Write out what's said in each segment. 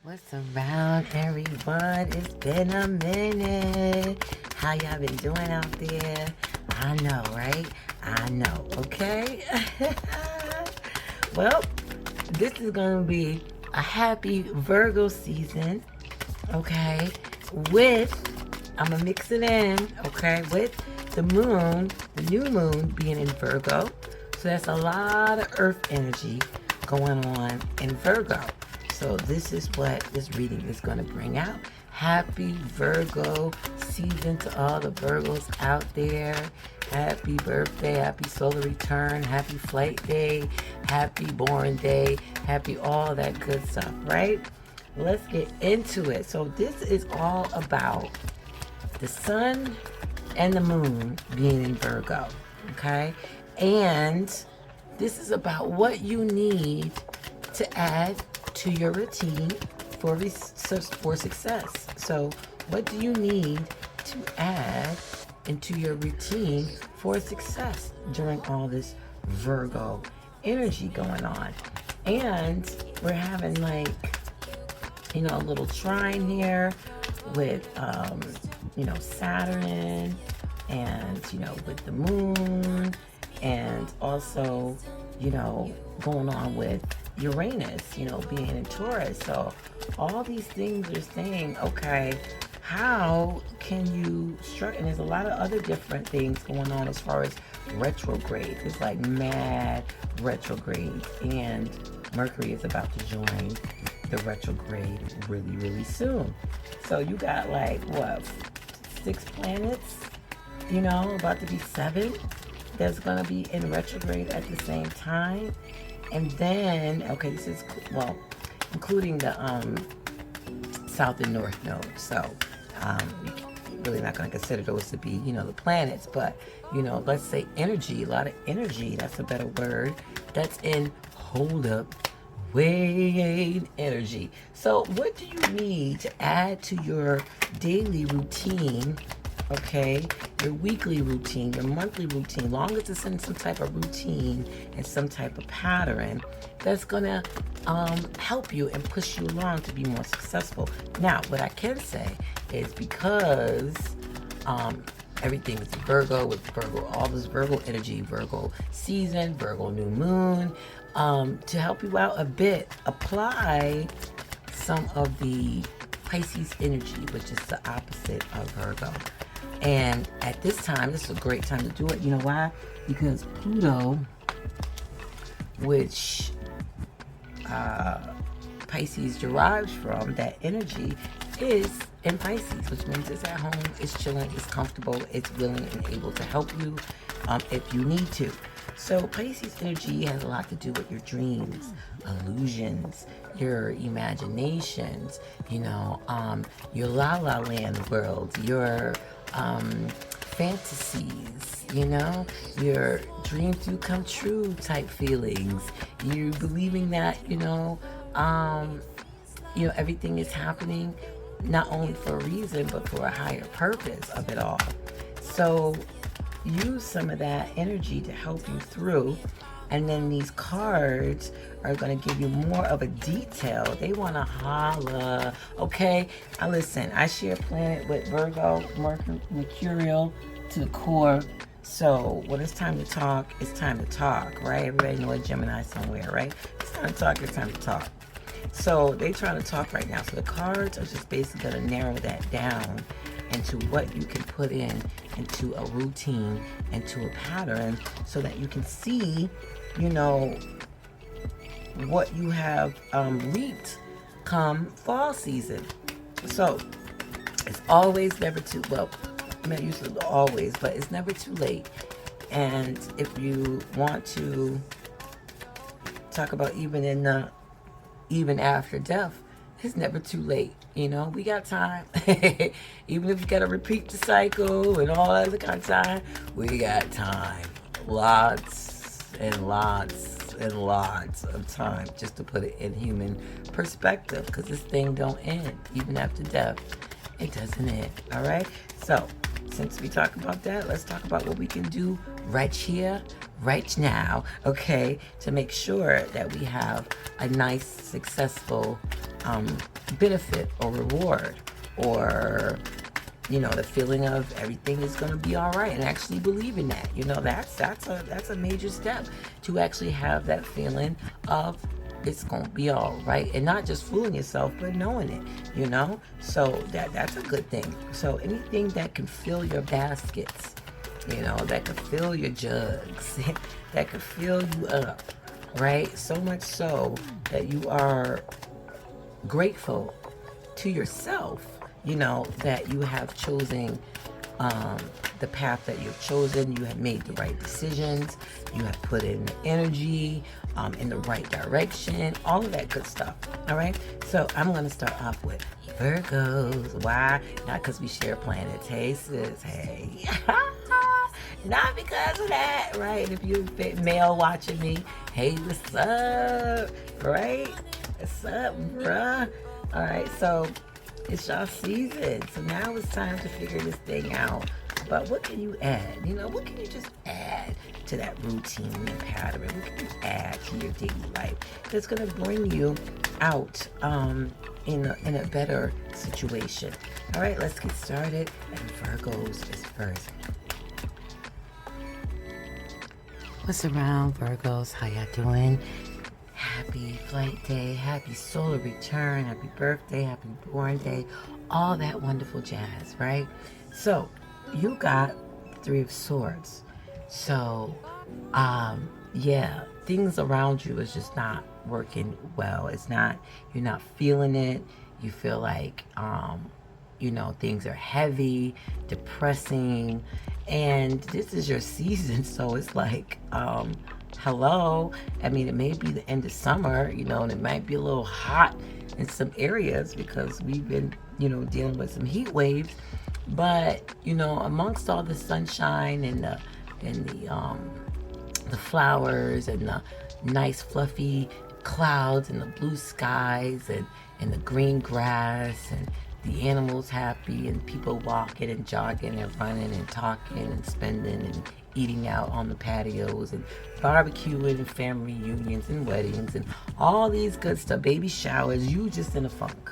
What's around, everyone? It's been a minute. How y'all been doing out there? I know, right? I know, okay? Well, this is going to be a happy Virgo season, okay? I'm going to mix it in, okay? With the moon, the new moon being in Virgo. So that's a lot of earth energy going on in Virgo. So this is what this reading is going to bring out. Happy Virgo season to all the Virgos out there. Happy birthday, happy solar return, happy flight day, happy born day, happy all that good stuff, right? Let's get into it. So this is all about the sun and the moon being in Virgo, okay? And this is about what you need to add to your routine for success. So what do you need to add into your routine for success during all this Virgo energy going on? And we're having like, a little trine here with, Saturn and, with the moon, and also, going on with Uranus, being in Taurus. So all these things are saying, okay, how can you structure? And there's a lot of other different things going on as far as retrograde. It's like mad retrograde, and Mercury is about to join the retrograde really, really soon. So you got like what, 6 planets, about to be 7 that's gonna be in retrograde at the same time. And then, okay, this is, well, including the south and north nodes. So you're really not going to consider those to be, the planets. But, let's say energy, a lot of energy, that's a better word. That's in hold up, wait, energy. So what do you need to add to your daily routine? Okay, your weekly routine, your monthly routine, long as it's in some type of routine and some type of pattern that's gonna help you and push you along to be more successful. Now, what I can say is because everything is Virgo, with Virgo, all this Virgo energy, Virgo season, Virgo new moon, to help you out a bit, apply some of the Pisces energy, which is the opposite of Virgo. And at this time, this is a great time to do it. You know why? Because Pluto, which Pisces derives from, that energy is in Pisces, which means it's at home, it's chilling, it's comfortable, it's willing and able to help you if you need to. So Pisces energy has a lot to do with your dreams, illusions, your imaginations, your la la land world, your fantasies, your dreams do come true type feelings. You believing that, everything is happening not only for a reason, but for a higher purpose of it all. So use some of that energy to help you through. And then these cards are going to give you more of a detail. They want to holla. Okay, now listen, I share planet with Virgo, Mercurial to the core. So when it's time to talk, it's time to talk, right? Everybody know a Gemini somewhere, right? It's time to talk, it's time to talk. So they trying to talk right now. So the cards are just basically going to narrow that down into what you can put into a routine, into a pattern, so that you can see, what you have reaped come fall season. So it's always never too, well, I'm not used to always, but it's never too late. And if you want to talk about even after death, it's never too late. We got time. Even if you got to repeat the cycle and all that other kind of time, we got time. Lots and lots and lots of time, just to put it in human perspective, because this thing don't end. Even after death, it doesn't end. All right? So, since we talk about that, let's talk about what we can do right here, right now, okay, to make sure that we have a nice, successful benefit or reward, or the feeling of everything is going to be all right, and actually believing that. That's a major step, to actually have that feeling of it's going to be all right, and not just fooling yourself, but knowing it. So that's a good thing. So anything that can fill your baskets, that can fill your jugs, that can fill you up, right? So much so that you are grateful to yourself, that you have chosen the path that you've chosen. You have made the right decisions. You have put in the energy in the right direction. All of that good stuff. All right. So I'm going to start off with Virgos. Why? Not because we share planets. Hey, sis. Hey. Not because of that, right? If you're male watching me, hey, what's up? Right? What's up, bruh? All right. So it's y'all season. So now it's time to figure this thing out. But what can you add? What can you just add to that routine and pattern? What can you add to your daily life that's going to bring you out in a better situation? All right, let's get started. And Virgos is first. What's around, Virgos? How y'all doing? Happy flight day, happy solar return, happy birthday, happy born day, all that wonderful jazz, right? So you got 3 of Swords. So yeah, things around you is just not working well. You're not feeling it. You feel like things are heavy, depressing, and this is your season. So it's like hello. I mean, it may be the end of summer, and it might be a little hot in some areas because we've been, dealing with some heat waves. But, amongst all the sunshine and the flowers and the nice fluffy clouds and the blue skies and the green grass and the animals happy and people walking and jogging and running and talking and spending and eating out on the patios and barbecuing and family reunions and weddings and all these good stuff, baby showers, you just in a funk.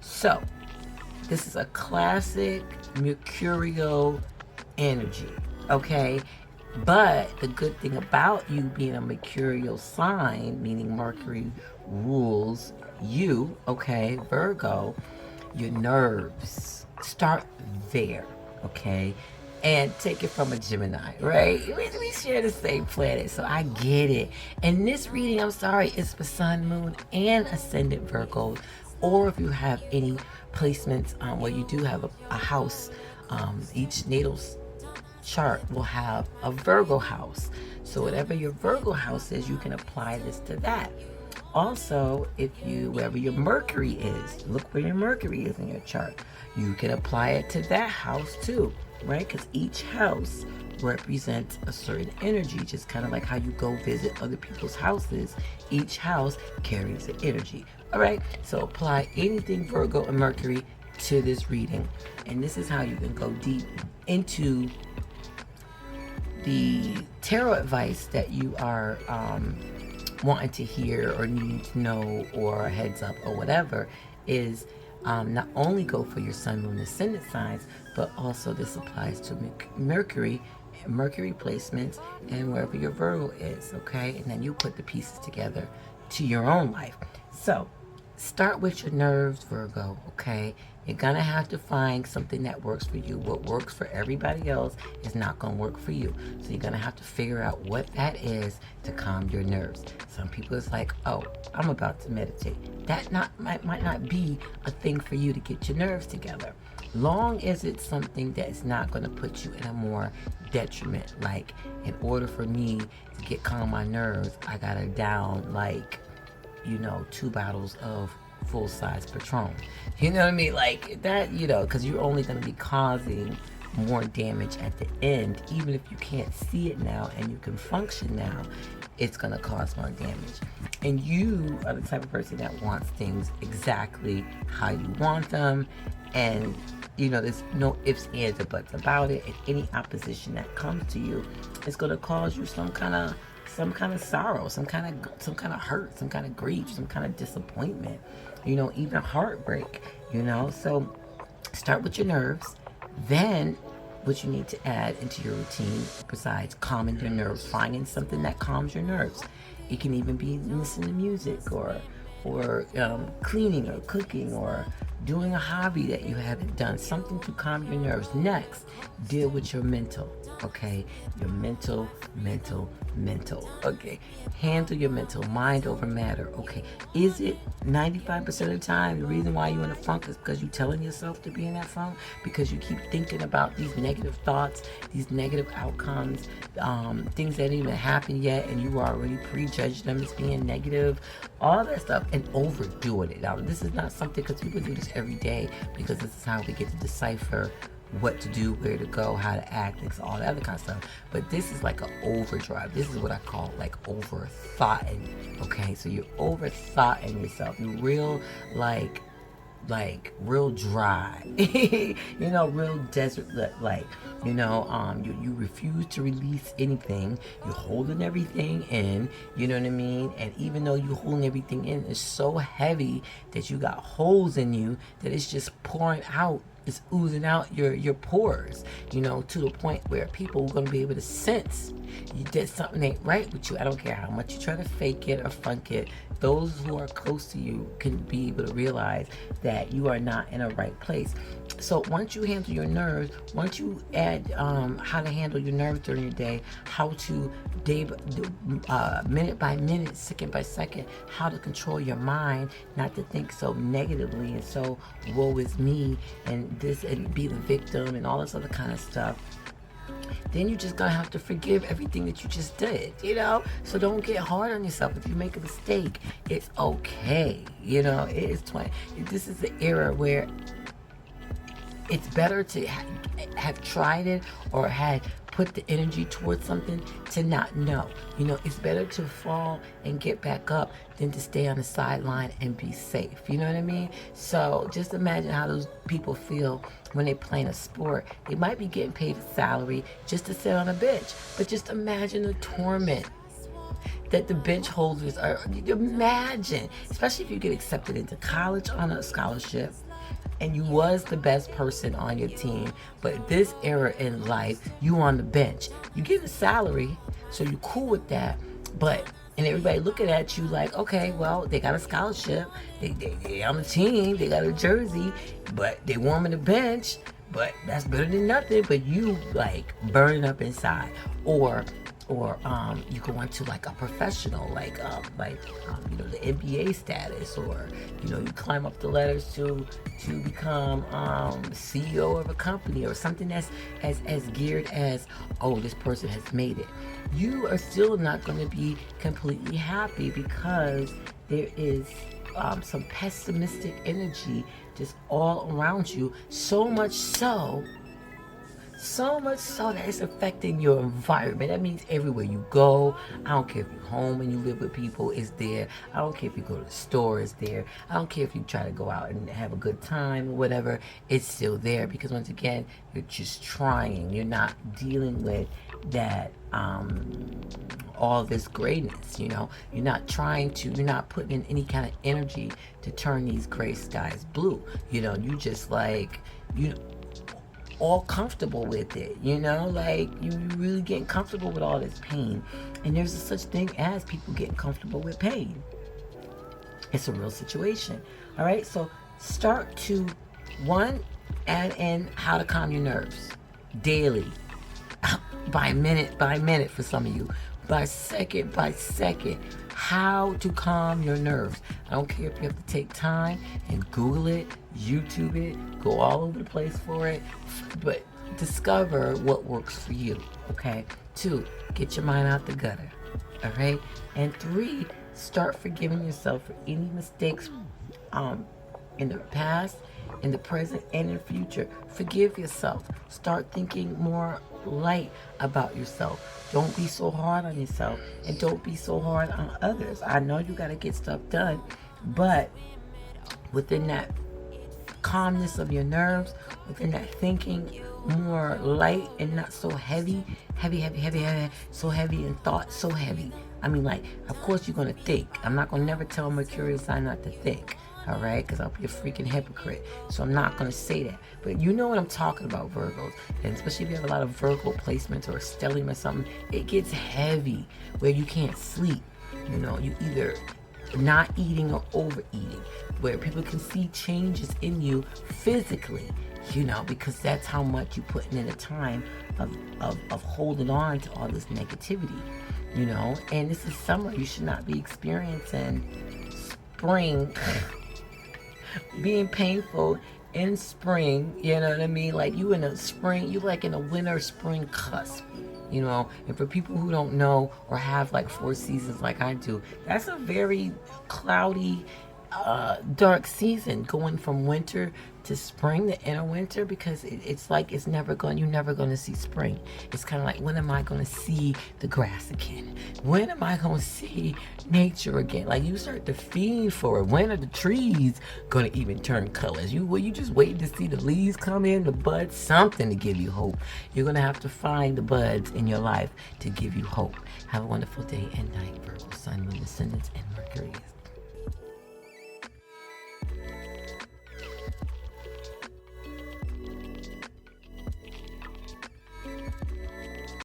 So this is a classic Mercurial energy, okay? But the good thing about you being a Mercurial sign, meaning Mercury rules you, okay, Virgo, your nerves, start there, okay? And take it from a Gemini, right? We share the same planet, so I get it. And this reading, I'm sorry, is for Sun, Moon, and Ascendant Virgo. Or if you have any placements where you do have a house, each natal chart will have a Virgo house. So whatever your Virgo house is, you can apply this to that. Also, wherever your Mercury is, look where your Mercury is in your chart. You can apply it to that house too, right? Because each house represents a certain energy, just kind of like how you go visit other people's houses. Each house carries an energy. All right, so apply anything Virgo and Mercury to this reading. And this is how you can go deep into the tarot advice that you are wanting to hear or needing to know, or a heads up or whatever, is not only go for your Sun, Moon, Ascendant signs, but also this applies to Mercury placements and wherever your Virgo is, okay? And then you put the pieces together to your own life. So start with your nerves, Virgo, okay? You're gonna have to find something that works for you. What works for everybody else is not gonna work for you. So you're gonna have to figure out what that is to calm your nerves. Some people is like, oh, I'm about to meditate. That might not be a thing for you to get your nerves together. Long as it's something that is not gonna put you in a more detriment. Like, in order for me to get calm my nerves, I gotta down 2 bottles of full-size Patron. You know what I mean? Like that, because you're only going to be causing more damage at the end. Even if you can't see it now and you can function now, it's going to cause more damage. And you are the type of person that wants things exactly how you want them. And, there's no ifs, ands, or buts about it. And any opposition that comes to you is going to cause you some kind of some kind of sorrow, some kind of hurt, some kind of grief, some kind of disappointment, even heartbreak, So start with your nerves. Then what you need to add into your routine, besides calming your nerves, finding something that calms your nerves. It can even be listening to music, or cleaning, or cooking, or doing a hobby that you haven't done, something to calm your nerves. Next, deal with your mental, okay? Your mental, okay? Handle your mental, mind over matter, okay? Is it 95% of the time the reason why you're in a funk is because you're telling yourself to be in that funk? Because you keep thinking about these negative thoughts, these negative outcomes, things that didn't even happen yet, and you already prejudged them as being negative, all that stuff, and overdoing it. Now, this is not something, because people do this every day, because this is how we get to decipher what to do, where to go, how to act, and all that other kind of stuff. But this is like an overdrive. This is what I call like overthoughting. Okay, so you're overthoughting yourself. You're real real dry, real desert like, you refuse to release anything. You're holding everything in, you know what I mean? And even though you're holding everything in, it's so heavy that you got holes in you that it's just pouring out. It's oozing out your pores, to the point where people are going to be able to sense that something ain't right with you. I don't care how much you try to fake it or funk it. Those who are close to you can be able to realize that you are not in a right place. So once you handle your nerves, once you add how to handle your nerves during your day, how to minute by minute, second by second, how to control your mind, not to think so negatively and so woe is me and this, and be the victim and all this other kind of stuff, then you're just gonna have to forgive everything that you just did, So don't get hard on yourself. If you make a mistake, it's okay, It is this is the era where it's better to have tried it or had put the energy towards something to not know. It's better to fall and get back up than to stay on the sideline and be safe. You know what I mean? So just imagine how those people feel when they're playing a sport. They might be getting paid a salary just to sit on a bench, but just imagine the torment that the bench holders are. Imagine, especially if you get accepted into college on a scholarship, and you was the best person on your team, but this era in life, you on the bench. You get a salary, so you cool with that, and everybody looking at you like, okay, well, they got a scholarship, they on the team, they got a jersey, but they warming the bench, but that's better than nothing, but you like burning up inside. Or you go into like a professional, the NBA status, or you climb up the ladders to become CEO of a company, or something that's as geared as, oh, this person has made it. You are still not going to be completely happy, because there is some pessimistic energy just all around you, so much so that it's affecting your environment. That means everywhere you go. I don't care if you're home and you live with people, it's there. I don't care if you go to the store, it's there. I don't care if you try to go out and have a good time or whatever, it's still there. Because once again, you're just trying. You're not dealing with that all this greatness, You're not you're not putting in any kind of energy to turn these gray skies blue. You just all comfortable with it, you really getting comfortable with all this pain. And there's a such thing as people getting comfortable with pain. It's a real situation. All right, so start to, one, add in how to calm your nerves daily, by minute for some of you, by second, how to calm your nerves. I don't care if you have to take time and Google it, YouTube it, go all over the place for it, but discover what works for you, okay? 2, get your mind out the gutter, all right? And 3, start forgiving yourself for any mistakes in the past, in the present, and in the future. Forgive yourself. Start thinking more light about yourself. Don't be so hard on yourself, and don't be so hard on others. I know you got to get stuff done, but within that calmness of your nerves, within that thinking, more light and not so heavy, so heavy in thought, so heavy. I mean, like, of course you're going to think. I'm not going to never tell a Mercury sign not to think. All right, because I'll be a freaking hypocrite. So I'm not going to say that. But you know what I'm talking about, Virgos. And especially if you have a lot of Virgo placements or stellium or something, it gets heavy where you can't sleep. You know, you either not eating or overeating, where people can see changes in you physically, you know, because that's how much you putting in the time of holding on to all this negativity, you know. And this is summer. You should not be experiencing spring being painful in spring, you know what I mean? Like you in a spring, you like in a winter spring cusp, you know. And for people who don't know or have like 4 seasons like I do, that's a very cloudy, dark season, going from winter to spring, the inner winter, because it's like you're never going to see spring. It's kind of like, when am I going to see the grass again? When am I going to see nature again? Like, you start to fiend for it. When are the trees going to even turn colors? You just waiting to see the leaves come in, the buds, something to give you hope. You're going to have to find the buds in your life to give you hope. Have a wonderful day and night, Virgo, Sun, Moon, Ascendants, and Mercury.